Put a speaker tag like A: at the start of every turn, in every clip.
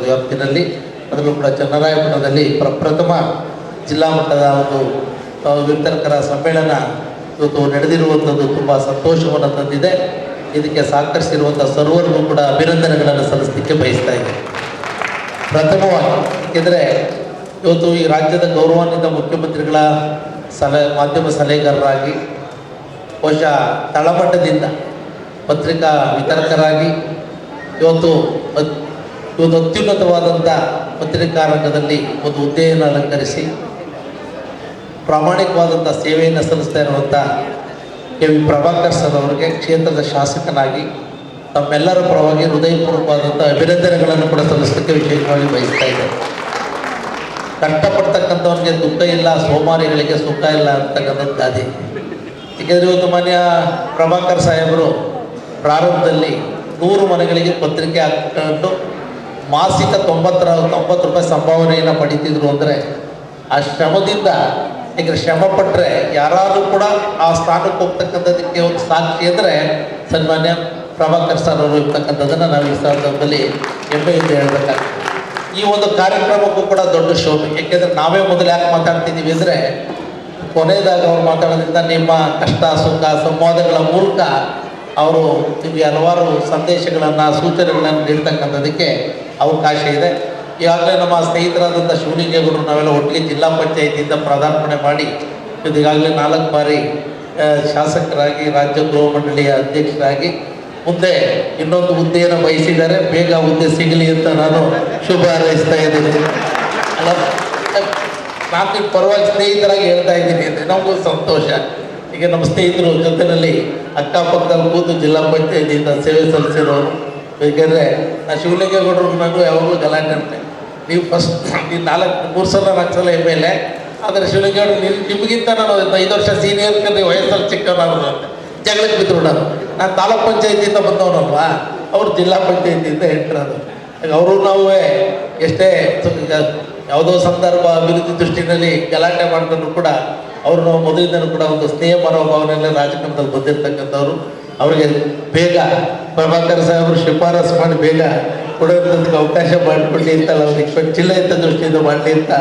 A: ವ್ಯಾಪ್ತಿನಲ್ಲಿ, ಅದರಲ್ಲೂ ಕೂಡ ಚನ್ನರಾಯಪಟ್ಟಣದಲ್ಲಿ ಪ್ರಪ್ರಥಮ ಜಿಲ್ಲಾ ಮಟ್ಟದ ಒಂದು ವಿತರಕರ ಸಮ್ಮೇಳನ ಇವತ್ತು ನಡೆದಿರುವಂಥದ್ದು ತುಂಬ ಸಂತೋಷವನ್ನು ತಂದಿದೆ. ಇದಕ್ಕೆ ಸಹಕರಿಸಿರುವಂಥ ಸರ್ವರಿಗೂ ಕೂಡ ಅಭಿನಂದನೆಗಳನ್ನು ಸಲ್ಲಿಸಲಿಕ್ಕೆ ಬಯಸ್ತಾ ಇದ್ದೇನೆ. ಪ್ರಥಮವಾಗಿ ಏಕೆಂದರೆ ಇವತ್ತು ಈ ರಾಜ್ಯದ ಗೌರವಾನ್ವಿತ ಮುಖ್ಯಮಂತ್ರಿಗಳ ಮಾಧ್ಯಮ ಸಲಹೆಗಾರರಾಗಿ, ಬಹುಶಃ ತಳಮಟ್ಟದಿಂದ ಪತ್ರಿಕಾ ವಿತರಕರಾಗಿ ಇವತ್ತು ಅತ್ಯುನ್ನತವಾದಂಥ ಪತ್ರಿಕಾ ರಂಗದಲ್ಲಿ ಒಂದು ಹುದ್ದೆಯನ್ನು ಅಲಂಕರಿಸಿ ಪ್ರಾಮಾಣಿಕವಾದಂಥ ಸೇವೆಯನ್ನು ಸಲ್ಲಿಸ್ತಾ ಇರುವಂಥ ಕೆ.ವಿ. ಪ್ರಭಾಕರ್ ಸರ್ ಅವರಿಗೆ ಕ್ಷೇತ್ರದ ಶಾಸಕನಾಗಿ ತಮ್ಮೆಲ್ಲರ ಪರವಾಗಿ ಹೃದಯಪೂರ್ವಕವಾದಂಥ ಅಭಿನಂದನೆಗಳನ್ನು ಕೂಡ ಸಲ್ಲಿಸಲಿಕ್ಕೆ ವಿಶೇಷವಾಗಿ ಬಯಸ್ತಾ ಇದ್ದಾರೆ. ಕಷ್ಟಪಡ್ತಕ್ಕಂಥವ್ರಿಗೆ ದುಃಖ ಇಲ್ಲ, ಸೋಮಾರಿಗಳಿಗೆ ಸುಖ ಇಲ್ಲ ಅಂತಕ್ಕಂಥದ್ದು ಗಾದೆ. ಏಕೆಂದರೆ ಇವತ್ತು ಮಾನ್ಯ ಪ್ರಭಾಕರ್ ಸಾಹೇಬರು ಪ್ರಾರಂಭದಲ್ಲಿ 100 ಮನೆಗಳಿಗೆ ಪತ್ರಿಕೆ ಹಾಕೊಂಡು ಮಾಸಿಕ 90 ರೂಪಾಯಿ ಸಂಭಾವನೆಯನ್ನು ಪಡಿತಿದ್ರು. ಅಂದರೆ ಆ ಶ್ರಮದಿಂದ, ಈಗ ಶ್ರಮ ಪಟ್ಟರೆ ಯಾರಾದರೂ ಕೂಡ ಆ ಸ್ಥಾನಕ್ಕೆ ಹೋಗ್ತಕ್ಕಂಥದ್ದಕ್ಕೆ ಒಂದು ಸಾಕ್ಷಿ ಅಂದರೆ ಸನ್ಮಾನ್ಯ ಪ್ರಭಾಕರ್ ಸರ್ ಅವರು ಇರ್ತಕ್ಕಂಥದ್ದನ್ನು ನಾವು ಈ ಸಂದರ್ಭದಲ್ಲಿ ಹೆಮ್ಮೆಯಿಂದ ಹೇಳಬೇಕಾಗ್ತದೆ. ಈ ಒಂದು ಕಾರ್ಯಕ್ರಮಕ್ಕೂ ಕೂಡ ದೊಡ್ಡ ಶೋಭೆ. ಏಕೆಂದರೆ ನಾವೇ ಮೊದಲು ಯಾಕೆ ಮಾತಾಡ್ತಿದ್ದೀವಿ ಅಂದರೆ, ಕೊನೆಯದಾಗ ಅವ್ರು ಮಾತಾಡೋದ್ರಿಂದ ನಿಮ್ಮ ಕಷ್ಟ ಸುಖ ಸಂವಾದಗಳ ಮೂಲಕ ಅವರು ನಿಮಗೆ ಹಲವಾರು ಸಂದೇಶಗಳನ್ನು ಸೂಚನೆಗಳನ್ನು ನೀಡ್ತಕ್ಕಂಥದ್ದಕ್ಕೆ ಅವಕಾಶ ಇದೆ. ಈಗಾಗಲೇ ನಮ್ಮ ಸ್ನೇಹಿತರಾದಂಥ ಶಿವಲಿಂಗೇಗೌಡರು ನಾವೆಲ್ಲ ಒಟ್ಟಿಗೆ ಜಿಲ್ಲಾ ಪಂಚಾಯಿತಿಯಿಂದ ಪದಾರ್ಪಣೆ ಮಾಡಿ ಈಗಾಗಲೇ 4 ಬಾರಿ ಶಾಸಕರಾಗಿ, ರಾಜ್ಯ ಗೃಹ ಮಂಡಳಿಯ ಅಧ್ಯಕ್ಷರಾಗಿ, ಮುಂದೆ ಇನ್ನೊಂದು ಹುದ್ದೆಯನ್ನು ಬಯಸಿದ್ದಾರೆ. ಬೇಗ ಹುದ್ದೆ ಸಿಗಲಿ ಅಂತ ನಾನು ಶುಭ ಹಾರೈಸ್ತಾ ಇದ್ದೀನಿ. ನಾನು ಪರವಾಗಿ ಸ್ನೇಹಿತರಾಗಿ ಹೇಳ್ತಾ ಇದ್ದೀನಿ ಅಂದರೆ ನಮಗೂ ಸಂತೋಷ. ಈಗ ನಮ್ಮ ಸ್ನೇಹಿತರು ಜೊತೆಯಲ್ಲಿ ಅಕ್ಕಪಕ್ಕದಲ್ಲಿ ಕೂತು ಜಿಲ್ಲಾ ಪಂಚಾಯತಿಯಿಂದ ಸೇವೆ ಸಲ್ಲಿಸಿರೋರು. ಏಕೆಂದರೆ ನಾನು ಶಿವಲಿಂಗೇಗೌಡರು ನನಗೂ ಯಾವಾಗಲೂ ಗಲಾಟೆ ಅಂತೆ, ನೀವು ಫಸ್ಟ್ ನೀವು 3 ಸಲ 4 ಸಲ ಮೇಲೆ, ಆದರೆ ಶಿವಲಿಂಗೇಗೌಡರು ನಿಮಗಿಂತ ನಾನು 5 ವರ್ಷ ಸೀನಿಯರ್ ಕಂಡ್ರೆ ವಯಸ್ಸಲ್ಲಿ ಚಿಕ್ಕವನಾದ್ರು ಅಂತ ಜಗಳಕ್ಕೆ ಬಿದ್ದು ನಾನು ತಾಲೂಕ್ ಪಂಚಾಯತಿಯಿಂದ ಬಂದವನಲ್ವಾ, ಅವರು ಜಿಲ್ಲಾ ಪಂಚಾಯತಿಯಿಂದ ಎಂಟ್ರದು. ಅವರು ನಾವು ಎಷ್ಟೇ ಯಾವುದೋ ಸಂದರ್ಭ ಅಭಿವೃದ್ಧಿ ದೃಷ್ಟಿನಲ್ಲಿ ಗಲಾಟೆ ಮಾಡಿದ್ರು ಕೂಡ ಅವರು ನಾವು ಮೊದಲಿಂದಲೂ ಕೂಡ ಒಂದು ಸ್ನೇಹ ಮನೋಭಾವನೆಯಲ್ಲಿ ರಾಜಕಾರಣದಲ್ಲಿ ಬಂದಿರತಕ್ಕಂಥವ್ರು. ಅವರಿಗೆ ಬೇಗ ಪ್ರಭಾಕರ್ ಸಾಹೇಬರು ಶಿಫಾರಸು ಮಾಡಿ ಬೇಗ ಕೊಡೋದಕ್ಕೆ ಅವಕಾಶ ಮಾಡಿಕೊಡಿ ಅಂತ ನಾವು ರಿಕ್ವೆಸ್ಟ್, ಜಿಲ್ಲೆಯಿಂದ ದೃಷ್ಟಿಯಿಂದ ಮಾಡಲಿ ಅಂತ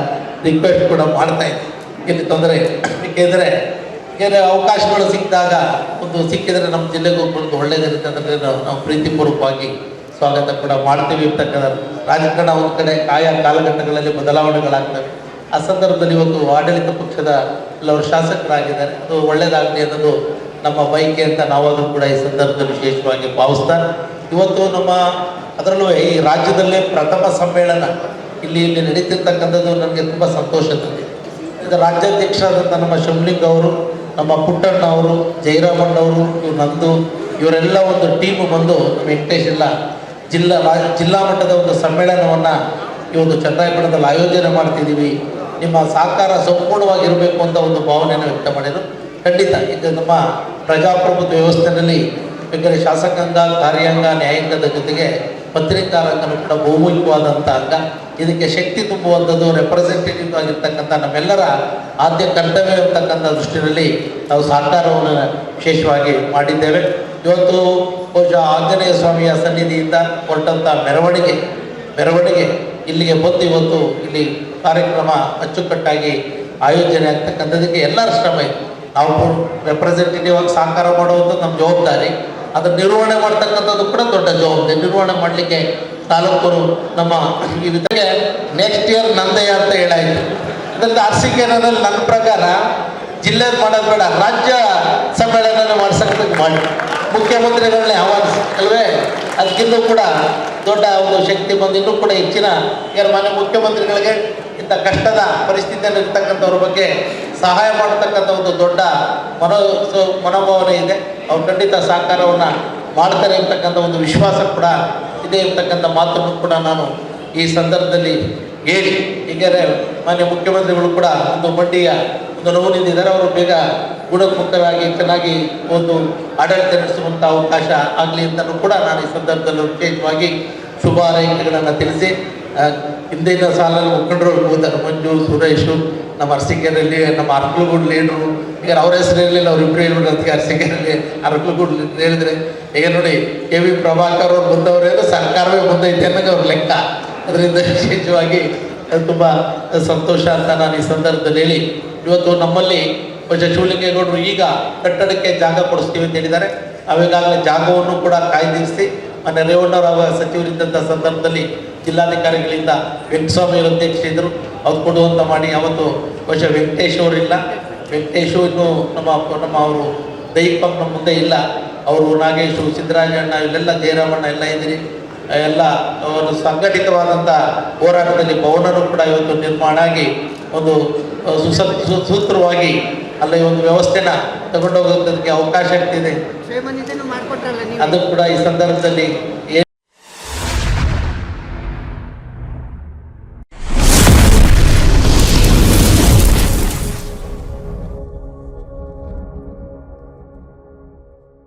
A: ರಿಕ್ವೆಸ್ಟ್ ಕೂಡ ಮಾಡ್ತಾ ಇದ್ದೆ. ಇಲ್ಲಿ ತೊಂದರೆ ಏಕೆಂದರೆ ಅವಕಾಶಗಳು ಸಿಕ್ಕಿದಾಗ ಒಂದು ಸಿಕ್ಕಿದರೆ ನಮ್ಮ ಜಿಲ್ಲೆಗೂ ಒಂದು ಒಳ್ಳೆಯದಿರುತ್ತೆ ಅಂದರೆ ನಾವು ಪ್ರೀತಿಪೂರ್ವಕವಾಗಿ ಸ್ವಾಗತ ಕೂಡ ಮಾಡ್ತೀವಿ. ಇರ್ತಕ್ಕಂಥ ರಾಜಕಾರಣ ಒಂದು ಕಡೆ ಆಯಾ ಕಾಲಘಟ್ಟಗಳಲ್ಲಿ ಬದಲಾವಣೆಗಳಾಗ್ತವೆ. ಆ ಸಂದರ್ಭದಲ್ಲಿ ಇವತ್ತು ಆಡಳಿತ ಪಕ್ಷದ ಕೆಲವರು ಶಾಸಕರಾಗಿದ್ದಾರೆ, ಅದು ಒಳ್ಳೆಯದಾಗಲಿ ಅನ್ನೋದು ನಮ್ಮ ಬಯಕೆ ಅಂತ ನಾವಾದರೂ ಕೂಡ ಈ ಸಂದರ್ಭದಲ್ಲಿ ವಿಶೇಷವಾಗಿ ಭಾವಿಸ್ತಾ, ಇವತ್ತು ನಮ್ಮ ಅದರಲ್ಲೂ ಈ ರಾಜ್ಯದಲ್ಲೇ ಪ್ರಥಮ ಸಮ್ಮೇಳನ ಇಲ್ಲಿ ನಡೀತಿರ್ತಕ್ಕಂಥದ್ದು ನನಗೆ ತುಂಬ ಸಂತೋಷ ತಂದಿದೆ. ಇದು ರಾಜ್ಯಾಧ್ಯಕ್ಷರಾದಂಥ ನಮ್ಮ ಶಿವಲಿಂಗ ಅವರು, ನಮ್ಮ ಪುಟ್ಟಣ್ಣ ಅವರು, ಜಯರಾಮಣ್ಣವರು, ನಂದು ಇವರೆಲ್ಲ ಒಂದು ಟೀಮು ಬಂದು ನಮ್ಮ ವೆಂಕಟೇಶ್ ಎಲ್ಲ ಜಿಲ್ಲಾ ಮಟ್ಟದ ಒಂದು ಸಮ್ಮೇಳನವನ್ನು ಈ ಒಂದು ಚನ್ನರಾಯಪಟ್ಟಣದಲ್ಲಿ ಆಯೋಜನೆ ಮಾಡ್ತಿದ್ದೀವಿ, ನಿಮ್ಮ ಸಹಕಾರ ಸಂಪೂರ್ಣವಾಗಿರಬೇಕು ಅಂತ ಒಂದು ಭಾವನೆಯನ್ನು ವ್ಯಕ್ತ ಮಾಡಿದರು. ಖಂಡಿತ ಇದು ನಮ್ಮ ಪ್ರಜಾಪ್ರಭುತ್ವ ವ್ಯವಸ್ಥೆಯಲ್ಲಿ ಬೇಕಾದ್ರೆ ಶಾಸಕಾಂಗ, ಕಾರ್ಯಾಂಗ, ನ್ಯಾಯಾಂಗದ ಜೊತೆಗೆ ಪತ್ರಿಕಾ ರಂಗನೂ ಕೂಡ ಬಹುಮುಖ್ಯವಾದಂಥ ಅಂಗ. ಇದಕ್ಕೆ ಶಕ್ತಿ ತುಂಬುವಂಥದ್ದು ರೆಪ್ರೆಸೆಂಟೇಟಿವ್ ಆಗಿರ್ತಕ್ಕಂಥ ನಮ್ಮೆಲ್ಲರ ಆದ್ಯ ಕರ್ತವ್ಯ ಇರ್ತಕ್ಕಂಥ ದೃಷ್ಟಿಯಲ್ಲಿ ನಾವು ಸಹಕಾರವನ್ನು ವಿಶೇಷವಾಗಿ ಮಾಡಿದ್ದೇವೆ. ಇವತ್ತು ಬಹುಶಃ ಆಂಜನೇಯ ಸ್ವಾಮಿಯ ಸನ್ನಿಧಿಯಿಂದ ಹೊರಟಂಥ ಮೆರವಣಿಗೆ ಇಲ್ಲಿಗೆ ಬಂದು ಇವತ್ತು ಇಲ್ಲಿ ಕಾರ್ಯಕ್ರಮ ಅಚ್ಚುಕಟ್ಟಾಗಿ ಆಯೋಜನೆ ಆಗ್ತಕ್ಕಂಥದ್ದಕ್ಕೆ ಎಲ್ಲರ ಶ್ರಮ ಇದೆ. ನಾವು ರೆಪ್ರೆಸೆಂಟೇಟಿವ್ ಆಗಿ ಸಹಕಾರ ಮಾಡುವಂಥದ್ದು ನಮ್ಮ ಜವಾಬ್ದಾರಿ, ಅದನ್ನು ನಿರ್ವಹಣೆ ಮಾಡ್ತಕ್ಕಂಥದ್ದು ಕೂಡ ದೊಡ್ಡ ಜವಾಬ್ದಾರಿ. ನಿರ್ವಹಣೆ ಮಾಡಲಿಕ್ಕೆ ತಾಲೂಕರು ನಮ್ಮ ಈ ವಿಧಕ್ಕೆ ನೆಕ್ಸ್ಟ್ ಇಯರ್ ನಂದೇ ಅಂತ ಹೇಳಾಯಿತು. ಅದರಿಂದ ಅರಸೀಕೆರೆಯಲ್ಲಿ ನನ್ನ ಪ್ರಕಾರ ಜಿಲ್ಲೆದು ಮಾಡೋದು ಬೇಡ, ರಾಜ್ಯ ಸಮ್ಮೇಳನ ಮಾಡಿಸೋದಕ್ಕೆ ಮಾಡಿ ಮುಖ್ಯಮಂತ್ರಿಗಳನ್ನೇ ಆಹ್ವಾನಿಸಿ ಅಲ್ವೇ, ಅದಕ್ಕಿಂತ ಕೂಡ ದೊಡ್ಡ ಒಂದು ಶಕ್ತಿ ಬಂದು ಇನ್ನೂ ಕೂಡ ಹೆಚ್ಚಿನ ಮಾನ್ಯ ಮುಖ್ಯಮಂತ್ರಿಗಳಿಗೆ ಇಂಥ ಕಷ್ಟದ ಪರಿಸ್ಥಿತಿಯಲ್ಲಿ ಇರ್ತಕ್ಕಂಥವ್ರ ಬಗ್ಗೆ ಸಹಾಯ ಮಾಡತಕ್ಕಂಥ ಒಂದು ದೊಡ್ಡ ಮನೋಭಾವನೆ ಇದೆ. ಅವ್ರು ಖಂಡಿತ ಸಹಕಾರವನ್ನು ಮಾಡ್ತಾರೆ ಅಂತಕ್ಕಂಥ ಒಂದು ವಿಶ್ವಾಸ ಕೂಡ ಇದೆ ಅಂತಕ್ಕಂಥ ಮಾತನ್ನು ಕೂಡ ನಾನು ಈ ಸಂದರ್ಭದಲ್ಲಿ ಹೇಳಿ, ಹೀಗಾರೆ ಮಾನ್ಯ ಮುಖ್ಯಮಂತ್ರಿಗಳು ಕೂಡ ಒಂದು ಮಂಡಿಯ ಒಂದು ನೋವು ನಿಂತಿದ್ದಾರೆ. ಅವರು ಬೇಗ ಗುಣಮುಖವಾಗಿ ಚೆನ್ನಾಗಿ ಒಂದು ಆಡಳಿತ ನಡೆಸುವಂಥ ಅವಕಾಶ ಆಗಲಿ ಅಂತಲೂ ಕೂಡ ನಾನು ಈ ಸಂದರ್ಭದಲ್ಲಿ ವಿಶೇಷವಾಗಿ ಶುಭ ಹಾರೈಕೆಗಳನ್ನು ತಿಳಿಸಿ, ಹಿಂದಿನ ಸಾಲಲ್ಲಿ ಮುಖಂಡರು ಹೋಗ್ತಾರೆ, ಮಂಜು, ಸುರೇಶು, ನಮ್ಮ ಅರಸೀಕೆರೆಯಲ್ಲಿ ನಮ್ಮ ಅರಕಲಗೂಡು ಲೀಡ್ರು, ಈಗ ಅವ್ರ ಹೆಸರು ಇರಲಿಲ್ಲ, ಅವ್ರಿಬ್ಬರು ಹೇಳ್ಬಿಟ್ಟು ಅದಕ್ಕೆ ಅರಸೀಕೆರೆಯಲ್ಲಿ ಅರಕಲಗೂಡು ಹೇಳಿದರೆ ಈಗ ನೋಡಿ ಕೆ.ವಿ. ಪ್ರಭಾಕರ್ ಅವ್ರು ಬಂದವರೇನು ಸರ್ಕಾರವೇ ಬಂದೈತೆ ಅನ್ನೋದು ಅವ್ರ ಲೆಕ್ಕ. ಅದರಿಂದ ವಿಶೇಷವಾಗಿ ಅದು ತುಂಬ ಸಂತೋಷ ಅಂತ ನಾನು ಈ ಸಂದರ್ಭದಲ್ಲಿ ಹೇಳಿ, ಇವತ್ತು ನಮ್ಮಲ್ಲಿ ಶಿವಲಿಂಗೇಗೌಡರು ಈಗ ಕಟ್ಟಡಕ್ಕೆ ಜಾಗ ಕೊಡಿಸ್ತೀವಿ ಅಂತ ಹೇಳಿದ್ದಾರೆ. ಅವಾಗಲೇ ಜಾಗವನ್ನು ಕೂಡ ಕಾಯ್ದಿರಿಸಿ ಮೊನ್ನೆ ರೇವಣ್ಣವರ ಸಚಿವರಿದ್ದಂಥ ಸಂದರ್ಭದಲ್ಲಿ ಜಿಲ್ಲಾಧಿಕಾರಿಗಳಿಂದ ವೆಂಕಟಸ್ವಾಮಿಯವರು ಅಧ್ಯಕ್ಷರಿದ್ದರು, ಅವ್ರು ಕೊಡುವಂತ ಮಾಡಿ. ಅವತ್ತು ವೆಂಕಟೇಶ್ ಅವರಿಲ್ಲ, ವೆಂಕಟೇಶು ಇನ್ನು ನಮ್ಮ ಅವರು ದೈಹಿಕ ನಮ್ಮ ಮುಂದೆ ಇಲ್ಲ. ಅವರು ನಾಗೇಶು, ಸಿದ್ದರಾಜಣ್ಣ, ಇಲ್ಲೆಲ್ಲ ಜಯರಾಮಣ್ಣ ಎಲ್ಲ ಇದ್ದೀರಿ. ಎಲ್ಲ ಒಂದು ಸಂಘಟಿತವಾದಂಥ ಹೋರಾಟದಲ್ಲಿ ಭವನನೂ ಕೂಡ ಇವತ್ತು ನಿರ್ಮಾಣ ಆಗಿ ಒಂದು ಸೂತ್ರವಾಗಿ ಅಲ್ಲಿ ಒಂದು ವ್ಯವಸ್ಥೆನ ತಗೊಂಡೋಗೋದಕ್ಕೆ ಅವಕಾಶ ಆಗ್ತಿದೆ. ಅದು ಕೂಡ ಈ ಸಂದರ್ಭದಲ್ಲಿ